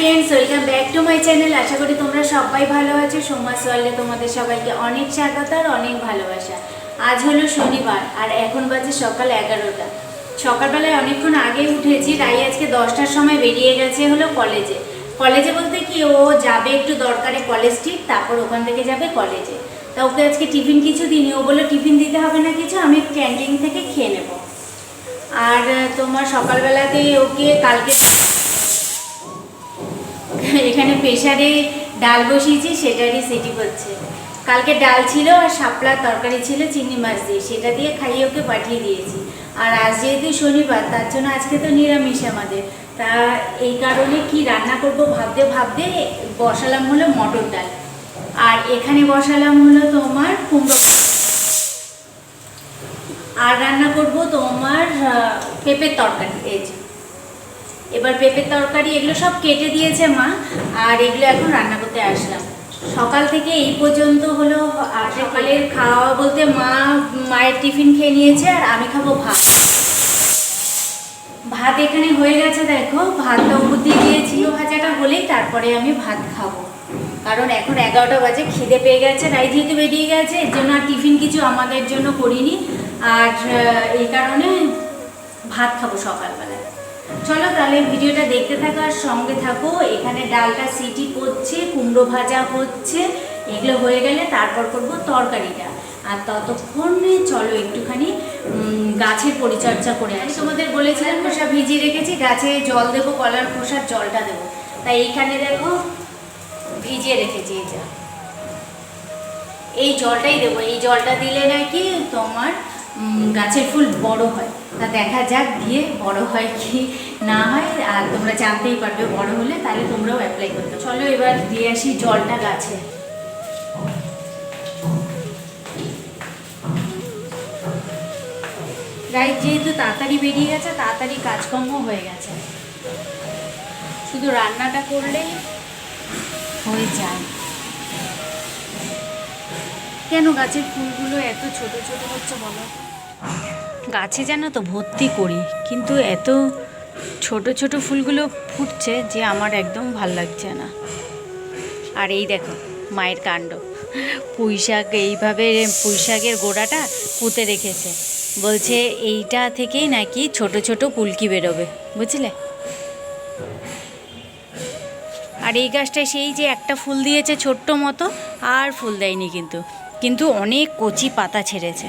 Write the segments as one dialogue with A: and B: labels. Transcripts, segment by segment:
A: Friends, welcome back to my channel. আশা করি তোমরা সবাই ভালো আছো। সোমাস ওয়ার্ল্ডে তোমাদের সবাইকে অনেক স্বাগত আর অনেক ভালোবাসা। আজ হলো শনিবার আর এখন বাজে সকাল 11টা। সকালবেলায় অনেকক্ষণ আগে উঠেছি, তাই আজকে 10টার সময় বেরিয়ে গেছে হলো কলেজে বলতে কি, ও যাবে একটু দরকারে কলেজ ঠিক, তারপর ওখান থেকে যাবে কলেজে। তা ওকে আজকে টিফিন কিছু দিইনি। ও বললো টিফিন দিতে হবে না কিছু, আমি ক্যান্টিন থেকে খেয়ে নেব। আর তোমার সকালবেলাতে ওকে কালকে এখানে প্রেসারে ডাল বসিয়েছি, সেটারই সিটি করছে। কালকে ডাল ছিল আর শাপলার তরকারি ছিল চিংড়ি মাছ দিয়ে, সেটা দিয়ে খাইয়ে ওকে পাঠিয়ে দিয়েছি। আর আজ যেহেতু শনিবার, তার জন্য আজকে তো নিরামিষ আমাদের। তা এই কারণে কি রান্না করব ভাবতে ভাবতে বসালাম হলো মটর ডাল, আর এখানে বসালাম হলো তোমার কুমড়ো, আর রান্না করব তোমার পেঁপের তরকারি। এই যে এবার পেঁপের তরকারি এগুলো সব কেটে দিয়েছে মা, আর এগুলো এখন রান্না করতে আসলাম। সকাল থেকে এই পর্যন্ত হলো। আর সকালের খাওয়া বলতে মায়ের টিফিন খেয়ে নিয়েছে, আর আমি খাবো ভাত। ভাত এখানে হয়ে গেছে, দেখো ভাতটা উপর দিয়ে দিয়েছি। ভাজাটা হলেই তারপরে আমি ভাত খাবো, কারণ এখন 11টা বাজে, খিদে পেয়ে গেছে। রাই যেহেতু বেরিয়ে গেছে, এর জন্য আর টিফিন কিছু আমাদের জন্য করিনি, আর এই কারণে ভাত খাবো সকালবেলায়। চলো তাহলে ভিডিওটা দেখতে থাকো আর সঙ্গে থাকো। এখানে ডালটা সিটি করছে, কুমড়ো ভাজা হচ্ছে, এগুলো হয়ে গেলে তারপর করব তরকারিটা। আর ততক্ষণে চলো একটুখানি গাছের পরিচর্যা করে আসি। তোমাদের বলেছিলাম খোসা ভিজিয়ে রেখেছি, গাছে জল দেবো, কলার খোসার জলটা দেবো। তাই এইখানে দেখো ভিজিয়ে রেখেছি। এই জলটাই দেবো। এই জলটা দিলে নাকি তোমার গাছের ফুল বড় হয়। তা দেখা যাক দিয়ে বড় হয় কি না হয়, আর তোমরা জানতেই পারবে বড় হলে, তাহলে তোমরাও অ্যাপ্লাই করতে। চলো এবার দিয়ে আসি জলটা গাছে। রাইট যেহেতু তাড়াতাড়ি বেরিয়ে গেছে, তাড়াতাড়ি কাজকর্ম হয়ে গেছে, শুধু রান্নাটা করলেই হয়ে যায়। কেন গাছের ফুলগুলো এত ছোট ছোট হচ্ছে বলো? গাছে জানো তো ভর্তি করি, কিন্তু এত ছোট ছোট ফুলগুলো ফুটছে যে আমার একদম ভাল লাগছে না। আর এই দেখো মায়ের কাণ্ড, পুঁইশাক এইভাবে পুঁইশাকের গোড়াটা পুঁতে রেখেছে, বলছে এইটা থেকেই নাকি ছোট ছোট কুলকি বেরোবে, বুঝলে? আর এই গাছটায় সেই যে একটা ফুল দিয়েছে ছোট্ট মতো, আর ফুল দেয়নি, কিন্তু অনেক কচি পাতা ছেড়েছে।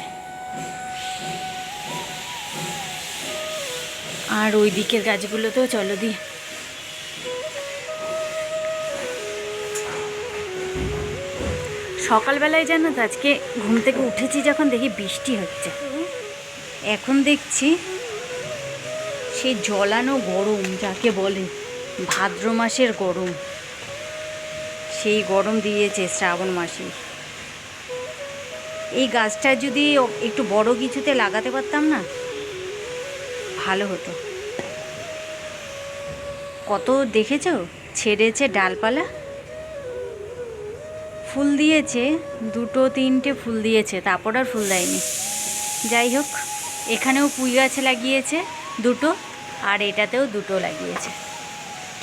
A: আর ওই দিকের গাছগুলো তো চলো দি। সকালবেলায় জানো তো, আজকে ঘুম থেকে উঠেছি যখন দেখি বৃষ্টি হচ্ছে, এখন দেখছি সেই জ্বলানো গরম, যাকে বলে ভাদ্র মাসের গরম, সেই গরম দিয়েছে শ্রাবণ মাসে। এই গাছটা যদি একটু বড় কিছুতে লাগাতে পারতাম না, ভালো হতো। কত দেখেছো ছেড়েছে ডালপালা, ফুল দিয়েছে, দুটো তিনটে ফুল দিয়েছে, তারপর আর ফুল দেয়নি। যাই হোক, এখানেও পুঁই গাছ লাগিয়েছে দুটো, আর এটাতেও দুটো লাগিয়েছে।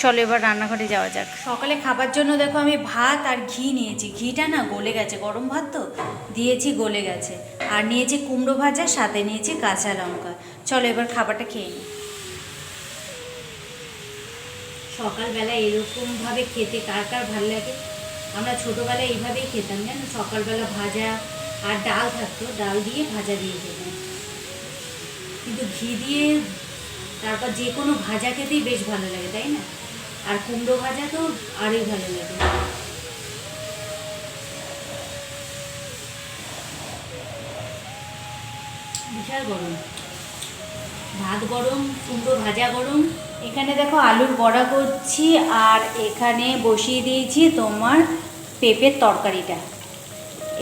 A: চলো এবার রান্নাঘরে যাওয়া যাক। সকালে খাবার জন্য দেখো আমি ভাত আর ঘি নিয়েছি। ঘিটা না গলে গেছে, গরম ভাত তো দিয়েছি, গলে গেছে। আর নিয়েছি কুমড়ো ভাজা, সাথে নিয়েছি কাঁচা লঙ্কা। চলো এবার খাবারটা খেয়ে নিই। সকালবেলা এরকমভাবে খেতে কার কার ভালো লাগে? আমরা ছোটোবেলায় এইভাবেই খেতাম, জানো, সকালবেলা ভাজা আর ডাল থাকতো, ডাল দিয়ে ভাজা দিয়ে খেতাম। কিন্তু ঘি দিয়ে তারপর যে কোনো ভাজা খেতেই বেশ ভালো লাগে, তাই না? আর কুমড়ো ভাজা তো আরই ভালো লাগে। বিশাল গরম, ভাত গরম, কুমড়ো ভাজা গরম। এখানে দেখো আলুর বড়া করছি, আর এখানে বসিয়ে দিয়েছি তোমার পেঁপের তরকারিটা।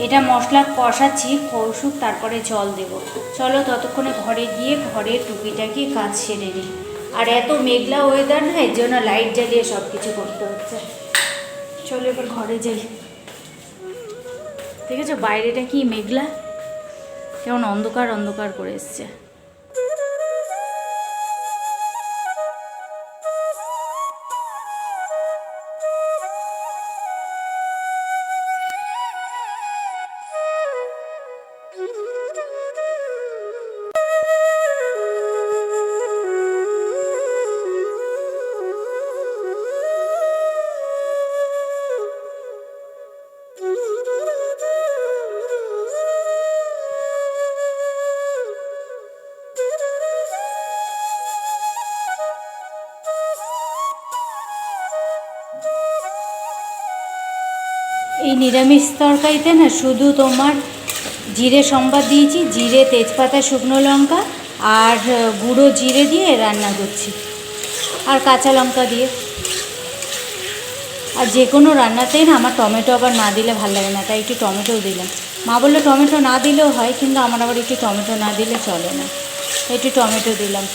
A: এটা মশলা কষাচ্ছি, কষুক, তারপরে জল দেব। চলো ততক্ষণে ঘরে গিয়ে ঘরের টুকিটাকি কাজ সেরে নিই। আর এত মেঘলা ওয়েদার না, এর জন্য লাইট জ্বালিয়ে সব কিছু করতে হচ্ছে। চলো এবার ঘরে যাই। দেখেছো বাইরেটা কি মেঘলা, কেমন অন্ধকার অন্ধকার করে এসছে। এই নিরামিষ তরকারিতে না শুধু তোমার জিরে সম্বাদ দিয়েছি, জিরে, তেজপাতা, শুকনো লঙ্কা আর গুঁড়ো জিরে দিয়ে রান্না করছি, আর কাঁচা লঙ্কা দিয়ে। আর যে কোনো রান্নাতেই না আমার টমেটো আবার না দিলে ভালো লাগে না, তাই একটু টমেটোও দিলাম। মা বললো টমেটো না দিলেও হয়, কিন্তু আমার আবার একটু টমেটো না দিলে চলে না, একটু টমেটো দিলাম।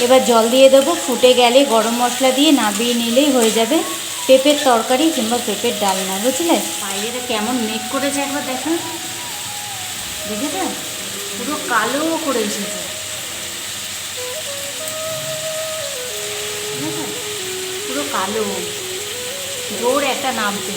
A: এবার জল দিয়ে দেবো, ফুটে গেলে গরম মশলা দিয়ে নামিয়ে নিলেই হয়ে যাবে পেঁপের তরকারি কিংবা পেঁপের ডালনা, বুঝলে? বাইরেটা কেমন মেঘ করেছে একবার দেখো, দেখেছ? পুরো কালো করে এসেছে, পুরো কালো, জোর একটা নামবে।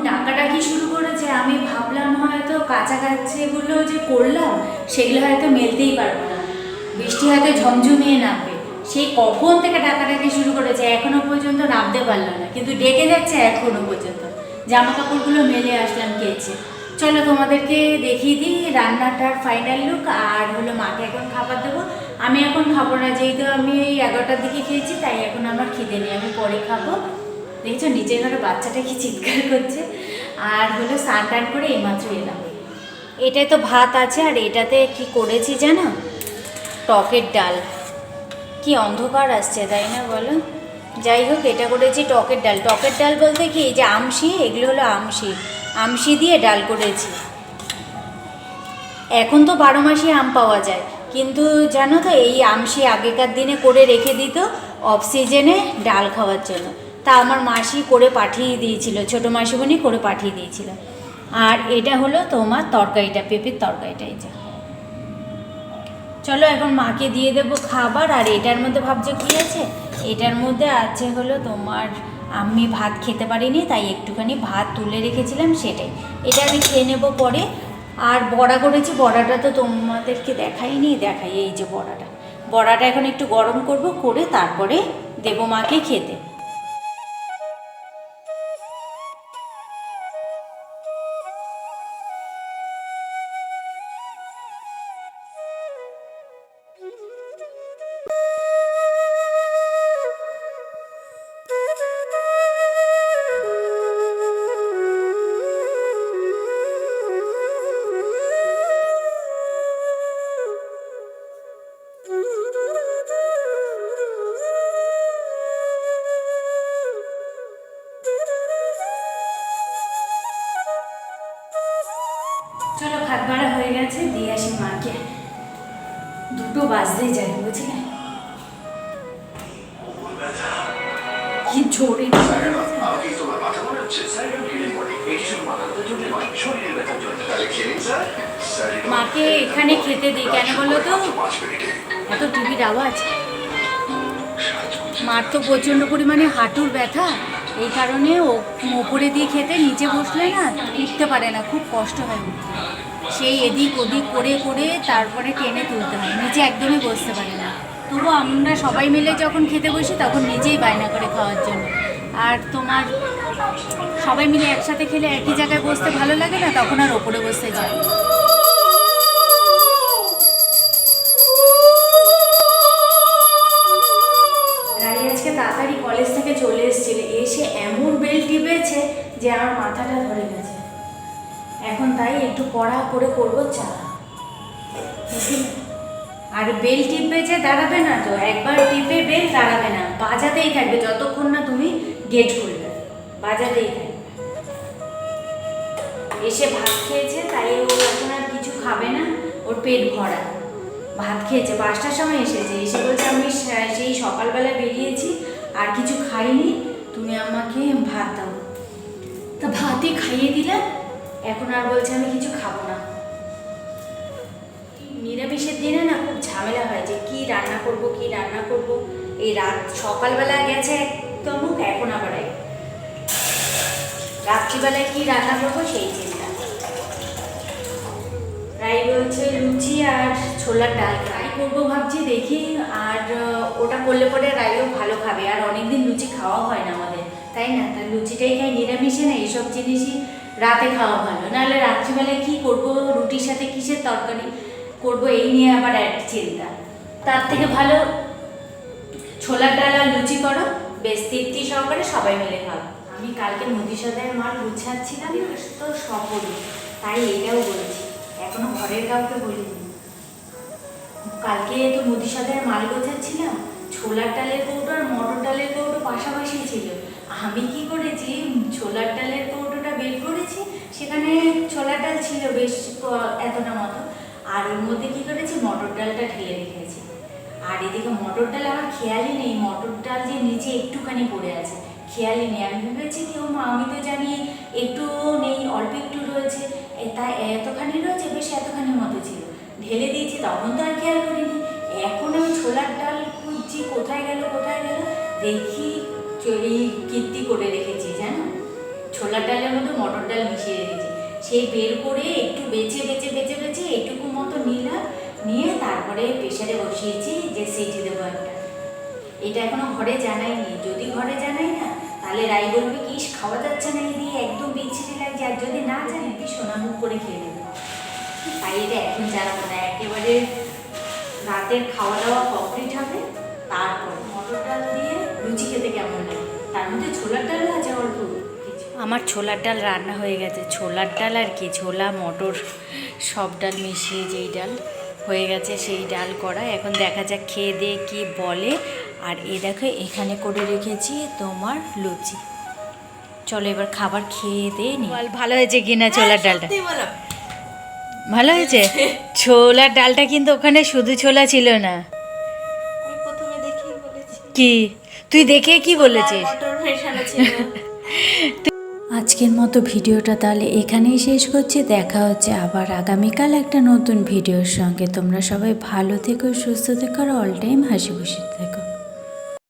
A: ডাকাডাকি শুরু করেছে, আমি ভাবলাম হয়তো কাছাকাছিগুলো যে করলাম সেগুলো হয়তো মেলতেই পারবো না, বৃষ্টি হয়তো ঝমঝমিয়ে নামবে। সেই কখন থেকে ডাকাডাকি শুরু করেছে, এখনো পর্যন্ত নামতে পারলো না, কিন্তু ডেকে যাচ্ছে এখনো পর্যন্ত। জামা কাপড়গুলো মেলে আসলাম কেচে। চলো তোমাদেরকে দেখিয়ে দিই রান্নাটার ফাইনাল লুক। আর হলো মাকে এখন খাবার দেবো, আমি এখন খাবো না, যেহেতু আমি এই 11টার দিকে খেয়েছি, তাই এখন আমার খিদে নেই, আমি পরে খাবো। দেখছো নিচের ঘরে বাচ্চাটা কি চিৎকার করছে। আর হলো স্নান টান করে এইমাত্র এলাম। এটাই তো ভাত আছে, আর এটাতে কি করেছি জানো, টকের ডাল। কি অন্ধকার আসছে তাই না বলো? যাই হোক, এটা করেছি টকের ডাল। টকের ডাল বলতে কি, যে আমশি, এগুলো হলো আমশি দিয়ে ডাল করেছি। এখন তো 12 মাসই আম পাওয়া যায়, কিন্তু জানো তো এই আমশি আগেকার দিনে করে রেখে দিত অফ সিজনে ডাল খাওয়ার জন্য। তা আমার মাসি করে পাঠিয়ে দিয়েছিল, ছোটো মাসিমণি করে পাঠিয়ে দিয়েছিল। আর এটা হলো তোমার তরকারিটা, পেঁপের তরকারিটা। এই যে চলো এখন মাকে দিয়ে দেবো খাবার। আর এটার মধ্যে ভাবছো কী আছে, এটার মধ্যে আছে হলো তোমার, আমি ভাত খেতে পারিনি তাই একটুখানি ভাত তুলে রেখেছিলাম, সেটাই। এটা আমি খেয়ে নেবো পরে। আর বড়া করেছি, বড়াটা তো তোমাদেরকে দেখাইনি, দেখাই। এই যে বড়াটা এখন একটু গরম করব, করে তারপরে দেবো মাকে খেতে। চলো ভাত বাড়া হয়ে গেছে, দিয়ে আসি মাকে। 2টো বাজতেই যাই, বুঝলে? কি জোরে মাকে এখানে খেতে দিই কেন বলো তো, এত টিভির আওয়াজ। মার তো প্রচণ্ড পরিমাণে হাঁটুর ব্যথা, এই কারণে ওপরে দিয়ে খেতে, নিচে বসলে না উঠতে পারে না, খুব কষ্ট হয় উঠতে। সেই এদিক ওদিক করে করে তারপরে টেনে তুলতে হয়, নিচে একদমই বসতে পারে না। তবু আমরা সবাই মিলে যখন খেতে বসি তখন নিজেই বায়না করে খাওয়ার জন্য। আর তোমার সবাই মিলে একসাথে খেলে একই জায়গায় বসতে ভালো লাগে না, তখন আর ওপরে বসতে যায়। রাই আজকে তাড়াতাড়ি কলেজ থেকে চলে এসেছিল, এসে এমন বেল টিপেছে যে আমার মাথাটা ধরে গেছে। এখন তাই একটু পড়া করে করবো চা। আর বেল টিপে যে দাঁড়াবে না, তো একবার টিপে বেল দাঁড়াবে না, বাজাতেই থাকবে যতক্ষণ না তুমি গেট খুলবে, বাজাতেই থাকবে। এসে ভাত খেয়েছে, তাই ও এখন আর কিছু খাবে না, ওর পেট ভরা। ভাত খেয়েছে 5টার সময় এসেছে, এসে বলছে আমি সেই সকালবেলা বেরিয়েছি আর কিছু খাইনি, তুমি আমাকে ভাত দাও। তা ভাতই খাইয়ে দিলাম, এখন আর বলছে আমি কিছু খাবো না। নিরামিষের দিনে না খুব ঝামেলা হয় যে কি রান্না করব কি রান্না করব। এই রাত সকালবেলা গেছে একদম, এখন আবার রাত্রিবেলায় কি রান্না করবো সেই চিন্তা। রাই বলছে লুচি আর ছোলার ডাল ফ্রাই করবো ভাবছি, দেখি। আর ওটা করলে পরে রাইও ভালো খাবে, আর অনেকদিন লুচি খাওয়া হয় না আমাদের, তাই না? তা লুচিটাই খাই, নিরামিষে না এইসব জিনিসই রাতে খাওয়া ভালো। নাহলে রাত্রিবেলায় কি করব, রুটির সাথে কিসের তরকারি করবো এই নিয়ে আবার এক চিন্তা। তার থেকে ভালো ছোলার ডাল আর লুচি করো, বেশ তৃপ্তি সহকারে সবাই মিলে খাবো। আমি কালকে মুদি সদাইয়ের মাল গুছাচ্ছিলাম তো সফলই, তাই এটাও বলছি, এখনো ঘরের কাউকে বলিনি। কালকে তো মুদি সদাইয়ের মাল গোছাচ্ছিলাম, ছোলার ডালের কৌটো আর মটর ডালের কৌটো পাশাপাশি ছিল। আমি কি করেছি, ছোলার ডালের কৌটোটা বের করেছি, সেখানে ছোলার ডাল ছিল বেশ এতটা মতো, আর ওর মধ্যে কি করেছি মটর ডালটা ঢেলে রেখেছি। আর এদিকে মটর ডাল আমার খেয়ালই নেই, মটর ডাল যে নিচে একটুখানি পড়ে আছে, খেয়ালই নেই। আমি ভেবেছি কি ও মা, আমি তো জানি একটু নেই, অল্প একটু রয়েছে, তাই এতখানি রয়েছে, বেশ এতখানি মতো ছিল, ঢেলে দিয়েছি, তখন তো আর খেয়াল করিনি। এখন আমি ছোলার ডাল খুঁজছি কোথায় গেল কোথায় গেল, দেখি এই কীর্তি করে রেখেছি জানো, ছোলার ডালের মধ্যে মটর ডাল মিশিয়ে রেখেছি। সেই বের করে একটু বেছে বেছে বেছে বেছে এটুকু মতো নিলাম, নিয়ে তারপরে প্রেশারে বসিয়েছি যে সিটি দেবো একটা। এটা এখনো ঘরে জানাইনি, যদি ঘরে জানাই না তাহলে রাই বলবে কি খাওয়া যাচ্ছে না, এই দিয়ে একদম বিচ্ছিরি লাগছে, আর যদি না জানি কি সোনামুখ করে খেয়ে নেবে। তাই এটা এখন জানাবো না, একেবারে রাতের খাওয়া দাওয়া কমপ্লিট হবে, তারপর মটর ডাল দিয়ে লুচি খেতে কেমন লাগে, তার মধ্যে ছোলার ডাল আছে অল্প। আমার ছোলার ডাল রান্না হয়ে গেছে, ছোলার ডাল আর কি, ছোলা মটর সব ডাল মিশিয়ে যেই ডাল হয়ে গেছে সেই ডাল করা। এখন দেখা যাক খেয়ে দিয়ে কি বলে। আর এ দেখো এখানে করে রেখেছি তোমার লুচি। চলো এবার খাবার খেয়ে দিয়ে নি। ভালো হয়েছে কিনা ছোলার ডালটা? ভালো হয়েছে। ছোলার ডালটা কিন্তু ওখানে শুধু ছোলা ছিল না, কি তুই দেখে কি বলেছিস? আজকের মতো ভিডিওটা তাহলে এখানেই শেষ করছি, দেখা হচ্ছে আবার আগামীকাল একটা নতুন ভিডিওর সঙ্গে। তোমরা সবাই ভালো থেকো, সুস্থ থেকো, আর অল টাইম হাসি খুশি থেকো।